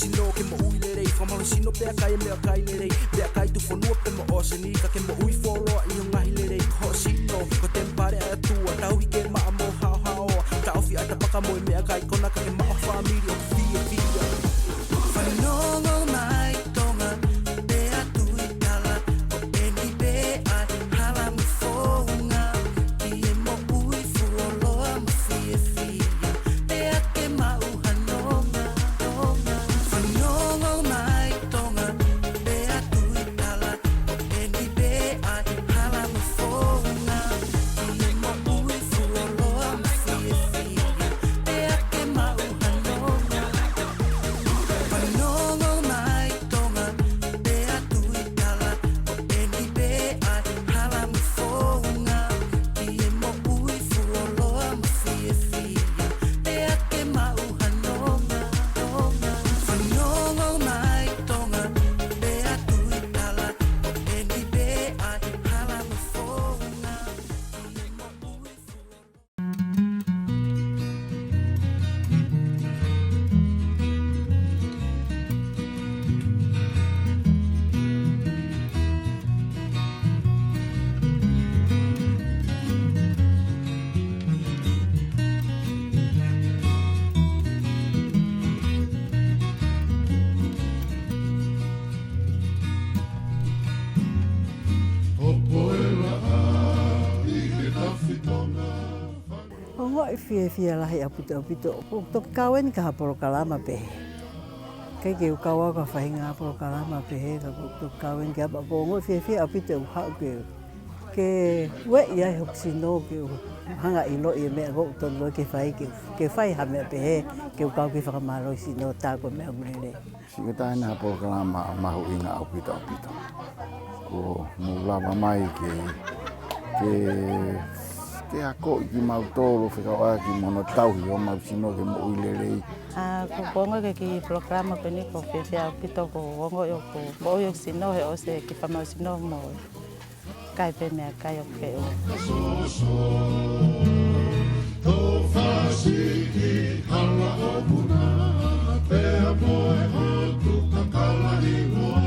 sino ke mo ui lerei Whamau sino pea kai e mea kai lerei Pea kai tu whanua pe mo ose ni Ka ke mo ui wholoa i o ngahi lerei Ho sino, ko tempare a tua Tau hi ke maa mo hao hao Ta ofi ai ta paka mo e mea kai Kona ka ke maa whamiri o fia fia Whanongo mai tonga Pea tui tala O eni pe ai hala mu whonga Ki e mo ui wholoa mo fia fia Pea ke mau hanonga Whanongo mai tonga Pea tui tala O eni pe ai hala mu whonga Ki e mo ui wholoa mo fia fia Pea ke mau hanonga Whanongo mai tonga Pea tui tala O eni pe ai hala mu whonga Ki e mo ui wholoa mo fia fia Pea ke mau hanonga Whanongo mai tonga Pea tui tala O eni pe ai hala mu whonga Ki e mo ui Ongo I fia lahi apito to kawen ka haporo kalama pe. Kai ke ukawa ka whahinga haporo kalama pe he ka to kawen ka hapa ko ongo fia apito hau ke we ia hoksino ke hanga ilo I mea go to lo ke whai ha mea pe he ke ukau ke whakamaro sino tā ko mea murele. Sika taina haporo kalama mahu inga apito. Ko mulawa mai ke ako I mau tolo whikawa ki mono tauhi o mau sino ke mo ui lerei. Ko kongo ke ki programa pe ni ko fia pito ko kongo yo ko mo yo sino he o se ki fama sino mo kai pe me kai o ke o. To fasiki hala o puna pe a poe o tu kakala I moa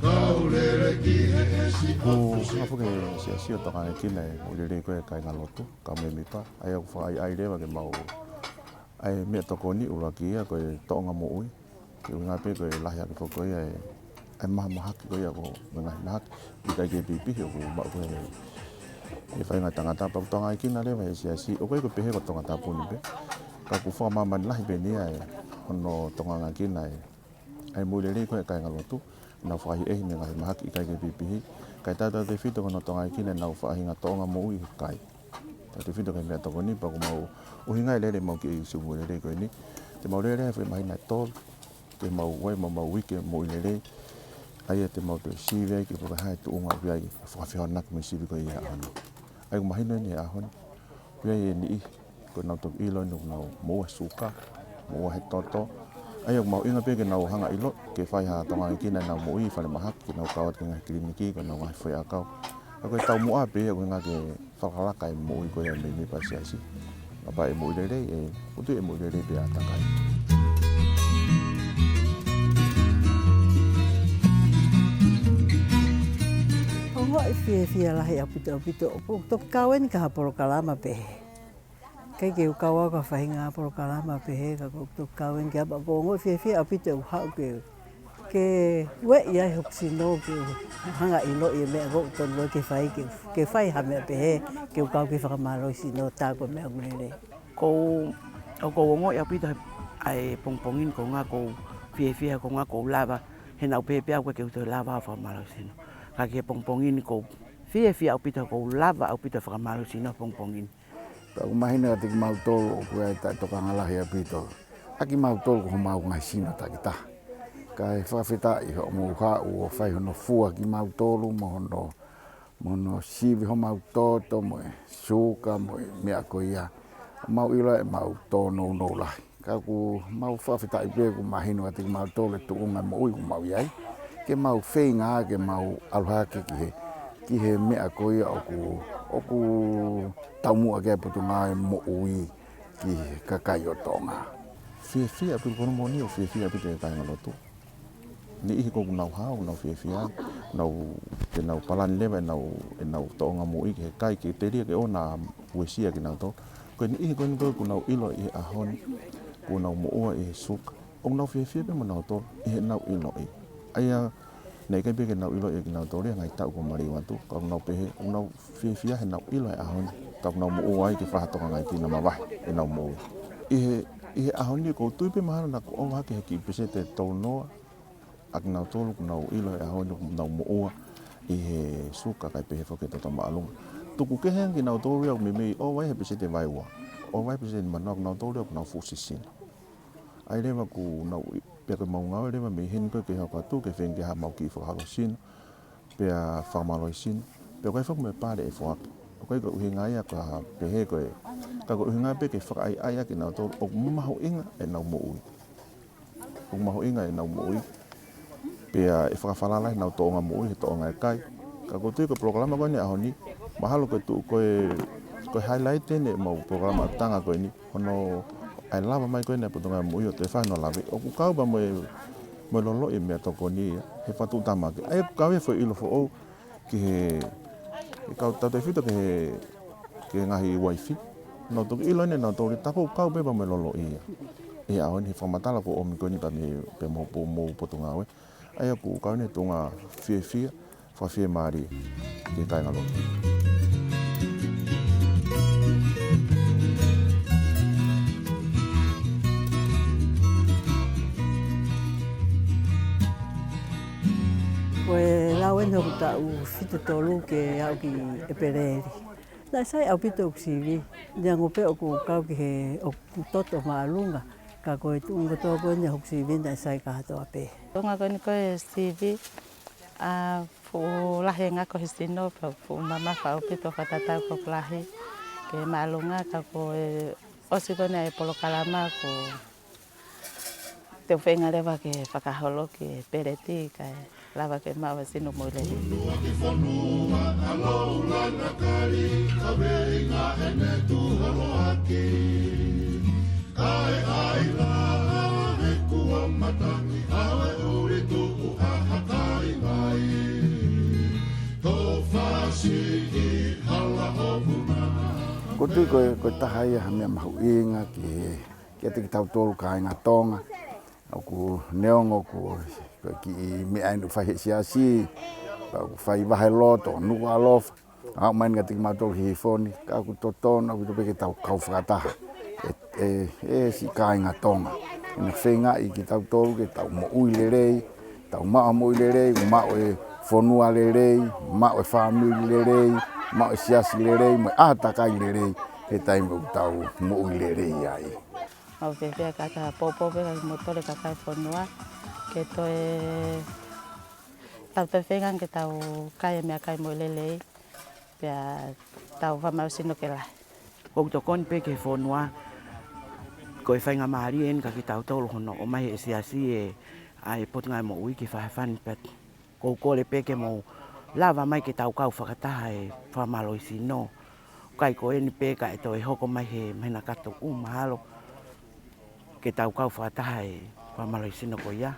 kau lere ki he si Ko hafu ke siasi o taka e kina e o lelei koe kai ngā lotu, ka me mipa, ai au whaai ai rewa ke mau. Ai mea toko ni ura ki ia koe toonga mo ui, ke unga pe koe lahi ake whako ia ai maha mahaki koe ia ko ngahi mahaki, I kai ke pipihi o ko mau koe e whainga Tongatapu tonga e kina rewa e siasi, o koe ko pehe ko Tongatapu ni pe, ka ku whakamamani lahi pe ni ai hono tonga ngā kina ai mo lelei koe kai ngā lotu, na whahi ehi me ngahi mahaki I kai ke pipihi, kai tātou te whito kono tonga I kine nau whaahi ngā toonga mo ui kai. Tā te whito kai mea toko ni, pa ko mau uhinga I lere mau ki I sumu lere koe ni. Te mau lere hawhi mahi nai tōl, te mau wai mau wike mo I lere, ai te mau te siwe ki puka hai tu unga uiai, whakawhiho naki me siwe koe I ahoni. Ai ko mahino ni ahoni, uiai e ni I, koe nau toku ilo ni nau moua suka, moua he toto, ai o mau inga peke nau hanga ilo ke whai ha tonga I kina nau mo I whare mahaki nau kawat ke ngahi kliniki ka nau ngahi whai a kau. A koe tau mua pe a koe ngā ke whakaraka e mo I koe a me pa siasi. A pa e mo I lere e utu e mo I lere pe a takai. Ongo I fia lahi apito to kawen ka haporo kalama pe. Kai ke ukawa ka whahinga haporo kalama pe he ka to kawen ka hapa ko ongo fia apito hau ke we ia hoksino ke hanga ilo I mea go to lo ke whai ha mea pe he ke ukau ke whakamaro sino tā ko mea murele. Ko ongo ia pita ai pongpongin ko ngā ko fia ko ngā ko lava he nau pepea koe ke uto lava whakamaro sino. Ka ke pongpongin ko fia au pita ko lava au pita whakamaro sino pongpongin. Ka umahina te ki mau tolo o kua e tai toka ngalahi a pito. Aki mau tolo ko mau ngai sino ta ki ta. Ka e whawhita I ho mo hau o whai hono fua ki mau tolo mo hono siwi ho mau toto mo e suka mo e mea ko ia. Mau ila e mau tono no lahi. Ka ku mau whawhita I pe ku mahino te ki mau tolo e tu unga mo ui ku mau iai. Ke mau whenga ke mau aluhake ki he mea ko ia o ku taumua ke putu ngā e mo ui ki kakai o Tonga. fia pe kono moni o fia pe te kai ngalotu ni I ko nau hao nau fia nau palan leva nau tonga mo I ke kai ke te ria ke ona wesia ke nau to ko ni ko nau ilo I ahon ko nau mo o e suka o nau fia pe mo nau to I nau ilo I aia nei kai pe ke nau ilo e ke nau to ria ngai tau ko mari watu ko nau pe o nau fia he nau ilo e ahon ka nau mo o ai ke fa to ngai tina ma e nau mo I ahoni ko tuipe mahana na ko o hake ki pese te tau noa ak nau tolu nau ilo e ahoni nau mo oa I he suka kai pehe whake tata maalunga. Tuku ke hengi nau tolu au me o wai he pese te waiwa. O wai pese te manok nau tolu au nau fusisin. Ai rewa ku nau peke maungau rewa me hen koe ke hau katu ke whenke ha mau ki whakalo sin. Pea whamaloi sin. Pea kai whaku me pare e whaka. Koe ko uhingai a ka pehe koe. Ka ko uhingai pe ke whakai ai aki nau tolu. O maho inga e nau mo ui. O maho inga e nau mo ui. Pea e whakawhalalai nau toonga mo ui he toonga e kai. Ka ko tui ko programa koe ni ahoni. Mahalo koe tu koe highlight ne mau programa tanga koe ni. Hono ai lava mai koe ne putunga mo ui o te whanau lawe. O ku kau ba mo lolo I mea toko ni he whatu tamake. Ai ku kau e whai ilo fo o ki he kau tau te whita ke ngahi waifi. Nau toki ilo ne nau tori tako kau beba me lolo ia. E aon he whamatala ko omi koe ni pa me pe mo potunga we. Ai aku kau ne tunga fia whawhia maari ke kai ngalo. Koe lau e noku tau whitu tolu ke au ki e pereri. Nai sai au pito o kusiwi, nia ngope o ku kau ki he o toto maalunga. Ka koe tungo tō koe nia huksiwi nai sai ka hatoa pe. Tunga koe ni koe siwi, fu lahi ngako hisino, fu mama whao pito whatatau ko lahi. Ke maalunga ka koe osi koe nia e polo kalama ko te whenga rewa ke whakaholo ki pereti kai lava ke maua sino mo Lelei. Ko tui koe tahai ha mea mahu inga ki ate ki tau tolu ka inga Tonga. Aku neongo ko ki mea inu whahe siasi, whai Vahe loto, nuku alofa. Au main ka tiki mautolu Hihifo ni, ka aku totono, aku tope ki tau kau whakataha. Si ka inga Tonga. Ina whenga I ki tau tolu ki tau mo ui Lelei, tau maa mo ui Lelei, mao e whonua Lelei, mao e whamiri Lelei, mao e siasi Lelei, mo e ahatakai Lelei, he taime u tau mo ui Lelei ai. Mau whewhia kata popope ka motore ka kai whonua. Ke toe tau te whengan ke tau kai mea kai mo Lelei. Pea tau whamau sino ke lai. Kou to kon pe ke whonua. Ko e whainga maari en ka ki tau tolu hono. O mai e siasi e ai potunga mo ui ki whahawhani pet. Kou kore pe ke mo lava mai ke tau kau whakataha e whamaloi sino. Kai ko eni pe ka e to e hoko mai he mena kato mahalo. Ke tau kau whakataha e whamaloi sino ko ia.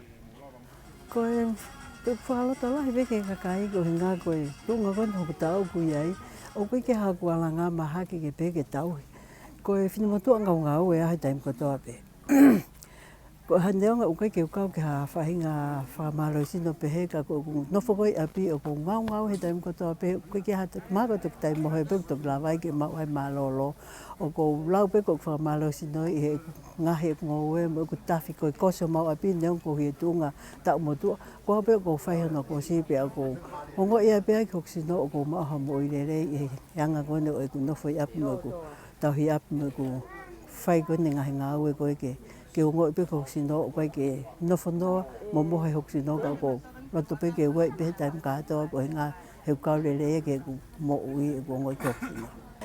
Koe whakalota lahi weke kakai ko hinga koe tunga koe hoku tau ku iai. O koe ke haku alanga mahaki ke pe ke tau. Koe whinimatua ngau e ahi taim kotoa pe. Ko handeonga ukai ke ukau ke ha whahinga whamaloi sino pehe ka ko nofo koe api o ko ngau he taim kotoa pe. Koe ke hata mako tuk taim mohe pe tuk lawai ke mau hai malolo. O ko lau pe ko whamaloi sino I he ngahe ngoe mo ko tafi ko koso mau api neon ko hi tunga ta motu ko pe ko fai no ko si pe ko ngo ia pe ko sino ko ma ha mo Lelei yanga ko no ko no foi ap no ko ta hi ap no ko fai ko ninga ngawe ko ke ngo pe ko sino ko ke no fono mo mo he ko sino ko to pe ke we pe tam ka to ko nga he ka Lelei ke mo ui ko ngo ko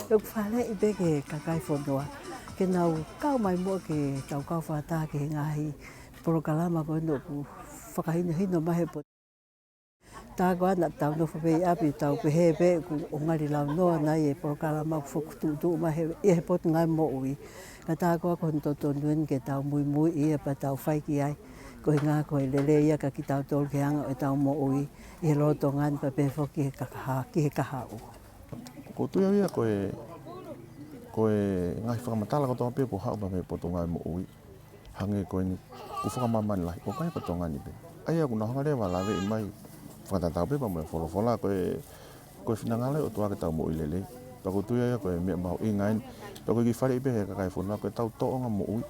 eu fale I pe ke kakai fono ke nau kau mai mo ke tau kau whata ke ngahi porokalama ko no ku whakahino hino mahe po. tāko ana tau no whapei api tau pehe pe ku o ngari lau noa nai e porokala mau whakutu mahe he potu ngai mo ui. Ka tāko ako ntoto nuen ke tau Moimoi ia pa tau whaiki ai. Ko he ngā ko he Lelei ia ka ki tau tolu ke anga o tau mo ui. I he loto ngani pa pehe whoki ki he kaha u. Ko tuia ia ko e ngai whakamatala ko toa pe po hau pa me potu ngai mo ui. Hange ko ni ku whakamamani lahi o kai pa tonga ni pe. Ai aku na hangare wa lawe i mai whakatatau pe pa mo e wholofola ko e whinangale o tua ke tau mo i Lelei. Pa ko tuia ia ko e mea mahu i ngain. Pa ko i ki whare i pe he kakai whunua ko e tau toonga mo ui.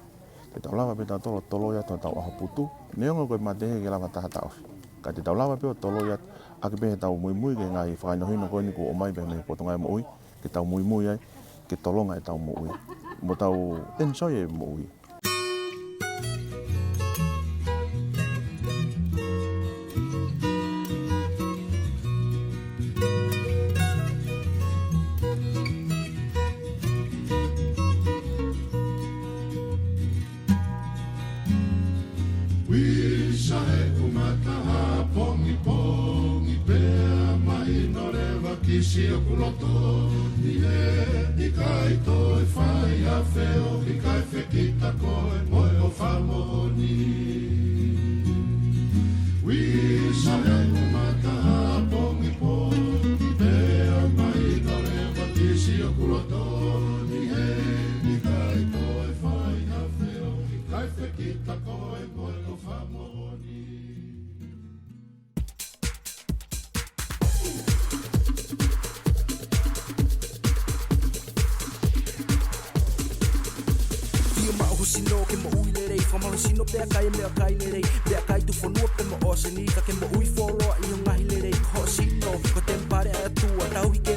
Ke tau lawa pe tau tolo ia tau Aho Fitu. Neonga ko e matehe ke lawa tahata ofi. Ka te tau lawa pe o tolo ia aki pe he tau Moimoi ke ngai whakainohino ko ni ko o mai pe me potu ngai mo ui. Ke tau Moimoi ai ke tolonga e tau mo ui. Mo tau enjoy e mo ui. Kisi o kuloto ni he i kai toi whai a wheo i kai whekita koe moe o whamoni. Wisa he umata ha pongi pongi pea mai no rewa kisi o kuloto ni he i kai toi whai a wheo i kai whekita koe moe o whamoni. Sino ke mo ui Lelei whamau sino pea kai mea kai Lelei pea kai tu whanua pe mo o se ni ka ke mo ui wholoa i o ngahi Lelei ho sino ko tempare a tua tau hi ke